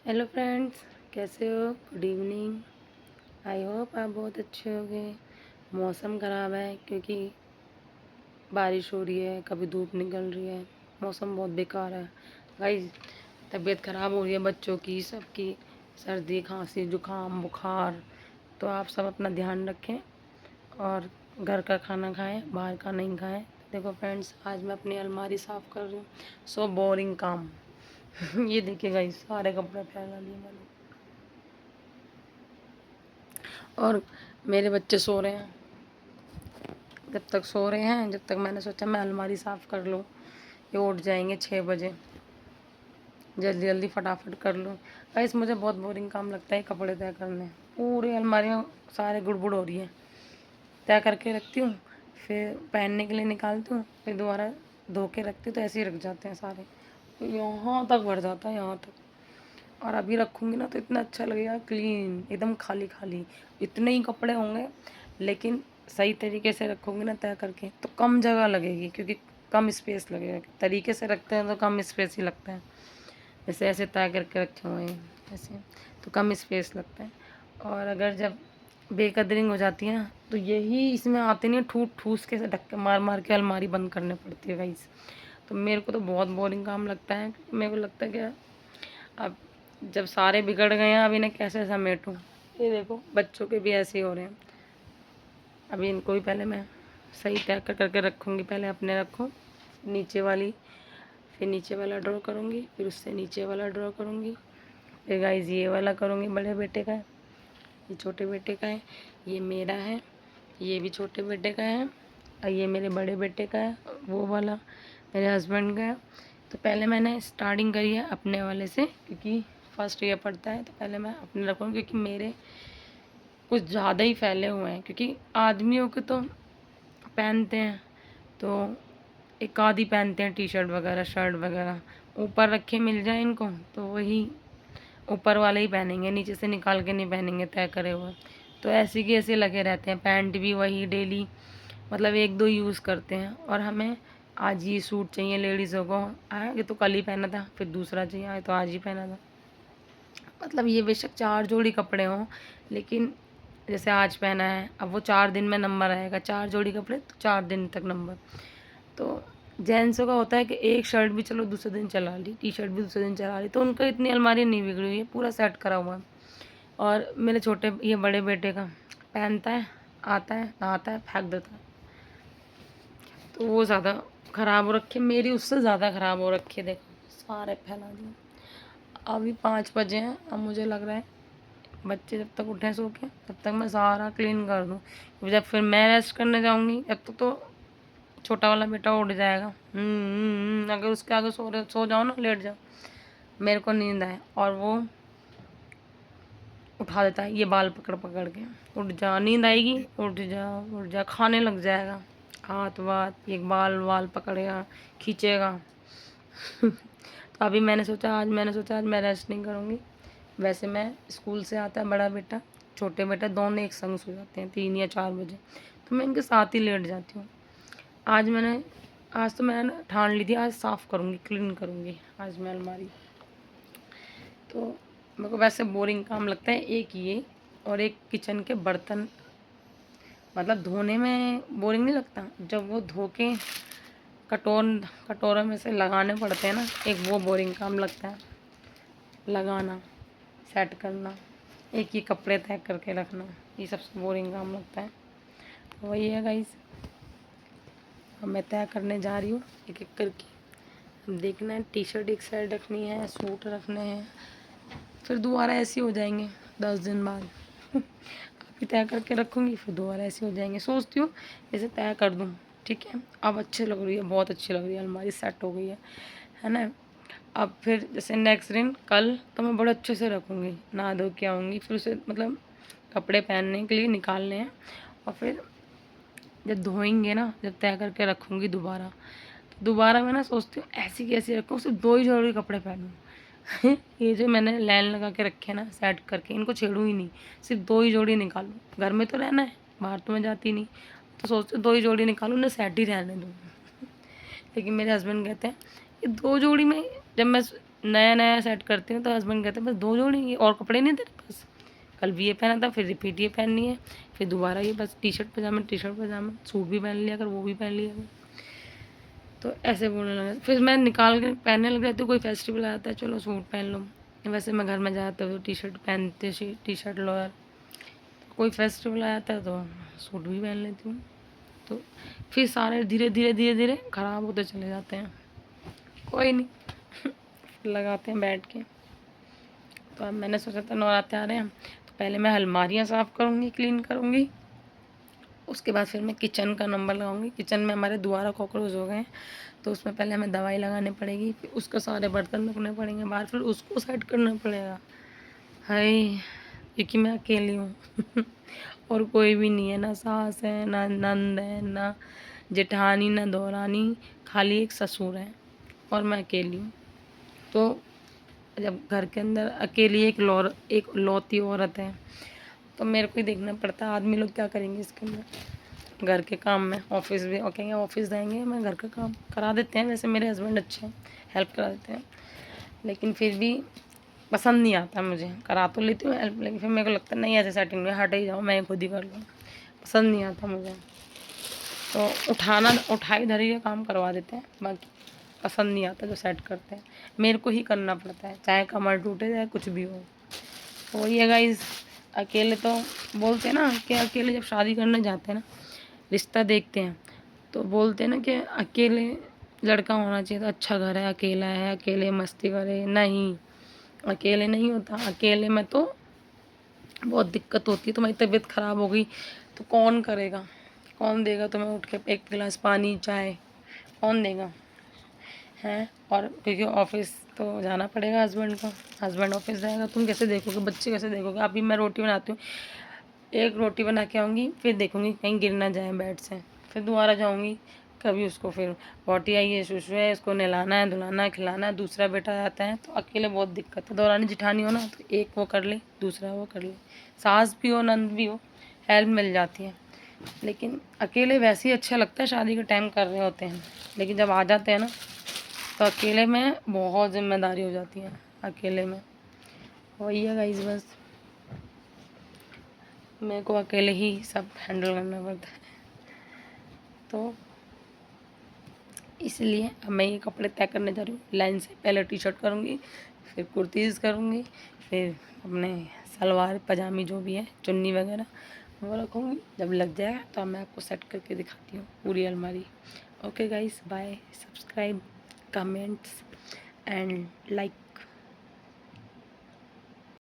Hello friends, कैसे हो? Good evening. I hope आप बहुत अच्छे होंगे। मौसम ख़राब है क्योंकि बारिश हो रही है, कभी धूप निकल रही है। मौसम बहुत बेकार है गाइस। तबीयत ख़राब हो रही है बच्चों की, सबकी सर्दी खांसी जुकाम बुखार। तो आप सब अपना ध्यान रखें और घर का खाना खाएं, बाहर का नहीं खाएं। देखो फ्रेंड्स, आज मैं अपनी अलमारी साफ़ कर रही हूँ। सो बोरिंग काम। ये देखिए गाइस, सारे कपड़े फैला लिए मैंने और मेरे बच्चे सो रहे हैं। जब तक सो रहे हैं, जब तक मैंने सोचा मैं अलमारी साफ़ कर लूँ। ये उठ जाएंगे 6 बजे, जल्दी जल्दी फटाफट कर लूँ। गाइस, मुझे बहुत बोरिंग काम लगता है कपड़े तय करने। पूरी अलमारी में सारे गुड़बुड़ हो रही है। तय करके रखती हूँ, फिर पहनने के लिए निकालती हूँ, फिर दोबारा धो के रखती हूँ तो ऐसे ही रख जाते हैं सारे। तो यहाँ तक भर जाता है, यहाँ तक। और अभी रखूँगी ना तो इतना अच्छा लगेगा, क्लीन एकदम खाली खाली। इतने ही कपड़े होंगे लेकिन सही तरीके से रखोगे ना तय करके तो कम जगह लगेगी, क्योंकि कम स्पेस लगेगा। तरीके से रखते हैं तो कम स्पेस ही लगता है। जैसे ऐसे तय करके रखे हुए हैं ऐसे, तो कम स्पेस लगता है। और अगर जब बेकदरिंग हो जाती है ना तो यही इसमें आते नहीं, ठूस ठूस के धक्के मार मार के अलमारी बंद करने पड़ती है गाइस। तो मेरे को तो बहुत बोरिंग काम लगता है, क्योंकि मेरे को लगता है कि अब जब सारे बिगड़ गए हैं, अब इन्हें कैसे समेटूं। ये देखो बच्चों के भी ऐसे ही हो रहे हैं। अभी इनको भी पहले मैं सही तय करके रखूँगी। पहले अपने रखूँ नीचे वाली, फिर नीचे वाला ड्रॉ करूँगी, फिर उससे नीचे वाला ड्रॉ करूँगी, फिर गाइस ये वाला करूँगी। बड़े बेटे का है, ये छोटे बेटे का है, ये मेरा है, ये भी छोटे बेटे का है, और ये मेरे बड़े बेटे का है, वो वाला मेरे हस्बैंड का है। तो पहले मैंने स्टार्टिंग करी है अपने वाले से, क्योंकि फर्स्ट ईयर पढ़ता है। तो पहले मैं अपने रखूँगी, क्योंकि मेरे कुछ ज़्यादा ही फैले हुए हैं। क्योंकि आदमियों के तो पहनते हैं तो एक आधी पहनते हैं, टी शर्ट वगैरह शर्ट वगैरह ऊपर रखे मिल जाए इनको तो वही ऊपर वाले ही पहनेंगे, नीचे से निकाल के नहीं पहनेंगे तय करे हुए। तो ऐसे के ऐसे लगे रहते हैं। पैंट भी वही डेली, मतलब एक दो यूज़ करते हैं। और हमें आज ये सूट चाहिए लेडीज़ों को, आया ये तो कल ही पहना था, फिर दूसरा चाहिए, आया तो आज ही पहना था। मतलब ये बेशक 4 जोड़ी कपड़े हों, लेकिन जैसे आज पहना है, अब वो 4 दिन में नंबर आएगा। 4 जोड़ी कपड़े तो 4 दिन तक नंबर। तो जेंट्सों का होता है कि एक शर्ट भी चलो दूसरे दिन चला ली, टी शर्ट भी दूसरे दिन चला ली, तो उनका इतनी अलमारी नहीं बिगड़ी हुई है, पूरा सेट करा हुआ है। और मेरे छोटे ये बड़े बेटे का पहनता है, आता है, नहाता है, फेंक देता है। तो वो ज़्यादा ख़राब हो रखी है, मेरी उससे ज़्यादा ख़राब हो रखी है। देखो सारे फैला दिए। अभी 5 बजे हैं, अब मुझे लग रहा है बच्चे जब तक उठें सो के तब तक मैं सारा क्लीन कर दूँ। जब फिर मैं रेस्ट करने जाऊँगी जब तक तो छोटा वाला बेटा उठ जाएगा। अगर उसके आगे सो जाओ ना, लेट जाओ, मेरे को नींद आए और वो उठा देता है ये बाल पकड़ पकड़ के। उठ जा, नींद आएगी, उठ जा उठ जा, खाने लग जाएगा। हाथ वाथ एक बाल वाल पकड़ेगा, खींचेगा। तो अभी मैंने सोचा आज मैं रेस्ट नहीं करूँगी। वैसे मैं स्कूल से आता है बड़ा बेटा, छोटे बेटा दोनों एक संग सो जाते हैं 3 या 4 बजे, तो मैं इनके साथ ही लेट जाती हूँ। आज तो मैंने ठान ली थी, आज साफ़ करूँगी, क्लीन करूँगी आज मैं अलमारी। तो मेरे को वैसे बोरिंग काम लगता है एक ये, और एक किचन के बर्तन। मतलब धोने में बोरिंग नहीं लगता, जब वो धो के कटोरों में से लगाने पड़ते हैं ना, एक वो बोरिंग काम लगता है। लगाना, सेट करना, एक ही कपड़े तय करके रखना, ये सबसे बोरिंग काम लगता है। तो वही है गाइस, अब मैं तय करने जा रही हूँ एक एक करके। अब देखना है, टी शर्ट एक साइड रखनी है, सूट रखने हैं, फिर दोबारा ऐसे हो जाएंगे 10 दिन बाद। अभी तय करके रखूँगी, फिर दोबारा ऐसे हो जाएंगे। सोचती हूँ इसे तय कर दूँ, ठीक है। अब अच्छी लग रही है, बहुत अच्छी लग रही है, अलमारी सेट हो गई है ना। अब फिर जैसे नेक्स्ट दिन कल तो मैं बड़े अच्छे से रखूँगी, नहा धो के आऊँगी, फिर उसे मतलब कपड़े पहनने के लिए निकालने हैं। और फिर जब धोएंगे ना, जब तय करके रखूँगी दोबारा, तो दोबारा मैं ना सोचती हूँ ऐसी कैसी रखूँ, सिर्फ 2 ही जोड़ी कपड़े पहनूँ। ये जो मैंने लाइन लगा के रखे हैं ना सेट करके, इनको छेड़ूँ ही नहीं, सिर्फ 2 ही जोड़ी निकालूँ। घर में तो रहना है, बाहर तो मैं जाती नहीं, तो सोचती हूँ 2 ही जोड़ी निकालूँ, उन्हें सेट ही रहने दूँ। लेकिन मेरे हस्बैंड कहते हैं ये 2 जोड़ी में, जब मैं नया नया सेट करती हूँ तो हस्बैंड कहते हैं बस 2 जोड़ी ये और कपड़े नहीं तेरे पास, कल भी ये पहना था, फिर रिपीट ये पहननी है, फिर दोबारा ये बस टी शर्ट पजामा, सूट भी पहन लिया कर, वो भी पहन लिया कर। तो ऐसे बोलने लगे। फिर मैं निकाल के पहनने लग जाती हूँ, कोई फेस्टिवल आता है चलो सूट पहन लो, वैसे मैं घर में जाती हूँ तो टी शर्ट पहनते, टी शर्ट लोअर, कोई फेस्टिवल आता है तो सूट भी पहन लेती हूँ। तो फिर सारे धीरे धीरे धीरे धीरे ख़राब होते चले जाते हैं। कोई नहीं, लगाते हैं बैठ के। तो अब मैंने सोचा था नवरात्रे आ रहे हैं तो पहले मैं अलमारियाँ साफ़ करूँगी, क्लीन करूँगी, उसके बाद फिर मैं किचन का नंबर लगाऊंगी। किचन में हमारे दोबारा कॉकरोच हो गए हैं तो उसमें पहले हमें दवाई लगानी पड़ेगी, फिर उसके सारे बर्तन रखने पड़ेंगे बाहर, फिर उसको सेट करना पड़ेगा। हाय, क्योंकि मैं अकेली हूँ और कोई भी नहीं है, ना सास है, ना नंद है, ना जेठानी, ना दौरानी, खाली एक ससुर है और मैं अकेली हूँ। तो जब घर के अंदर अकेली एक लौती औरत है तो मेरे को ही देखना पड़ता है। आदमी लोग क्या करेंगे इसके अंदर, घर के काम में, ऑफिस भी और कहेंगे ऑफिस जाएंगे, मैं घर का काम करा देते हैं, वैसे मेरे हस्बैंड अच्छे हैं, हेल्प करा देते हैं, लेकिन फिर भी पसंद नहीं आता मुझे। करा तो लेती हूँ हेल्प, लेकिन फिर मेरे को लगता है नहीं ऐसे सेटिंग में हट ही जाओ, मैं खुद ही कर लूँ, पसंद नहीं आता मुझे। तो उठाई धरी का काम करवा देते हैं, बाकी पसंद नहीं आता जो सेट करते हैं, मेरे को ही करना पड़ता है, चाहे कमर टूटे चाहे कुछ भी हो। तो वही है गाइस, अकेले तो बोलते हैं ना कि अकेले जब शादी करने जाते हैं ना, रिश्ता देखते हैं तो बोलते हैं ना कि अकेले लड़का होना चाहिए, तो अच्छा घर है, अकेला है, अकेले मस्ती करे, नहीं अकेले नहीं होता। अकेले में तो बहुत दिक्कत होती है, तुम्हारी तबीयत ख़राब हो गई तो कौन करेगा, कौन देगा तुम्हें उठ के एक गिलास पानी चाय, कौन देगा हैं। और क्योंकि ऑफिस तो जाना पड़ेगा हस्बैंड को, हस्बैंड ऑफिस जाएगा, तुम कैसे देखोगे, बच्चे कैसे देखोगे। अभी मैं रोटी बनाती हूँ, एक रोटी बना के आऊँगी, फिर देखूँगी कहीं गिर ना जाए बेड से, फिर दोबारा जाऊँगी, कभी उसको फिर पॉटी आई है, शुशु है, इसको नहलाना है, धुलाना है, खिलाना है, दूसरा बेटा आता है, तो अकेले बहुत दिक्कत है। दौरानी जिठानी हो ना तो एक वो कर ले, दूसरा वो कर ले, सास भी हो नंद भी हो, हेल्प मिल जाती है। लेकिन अकेले वैसे ही अच्छा लगता है, शादी के टाइम कर रहे होते हैं, लेकिन जब आ जाते हैं ना तो अकेले में बहुत जिम्मेदारी हो जाती है, अकेले में वही है गाइस, बस मेरे को अकेले ही सब हैंडल करना पड़ता है। तो इसलिए अब मैं ये कपड़े तय करने जा रही हूँ लाइन से, पहले टी शर्ट करूँगी, फिर कुर्तीज़ करूँगी, फिर अपने सलवार पजामी जो भी है, चुन्नी वगैरह वो रखूँगी। जब लग जाएगा तो मैं आपको सेट करके दिखाती हूँ पूरी अलमारी। Okay guys, bye, subscribe, comments and like.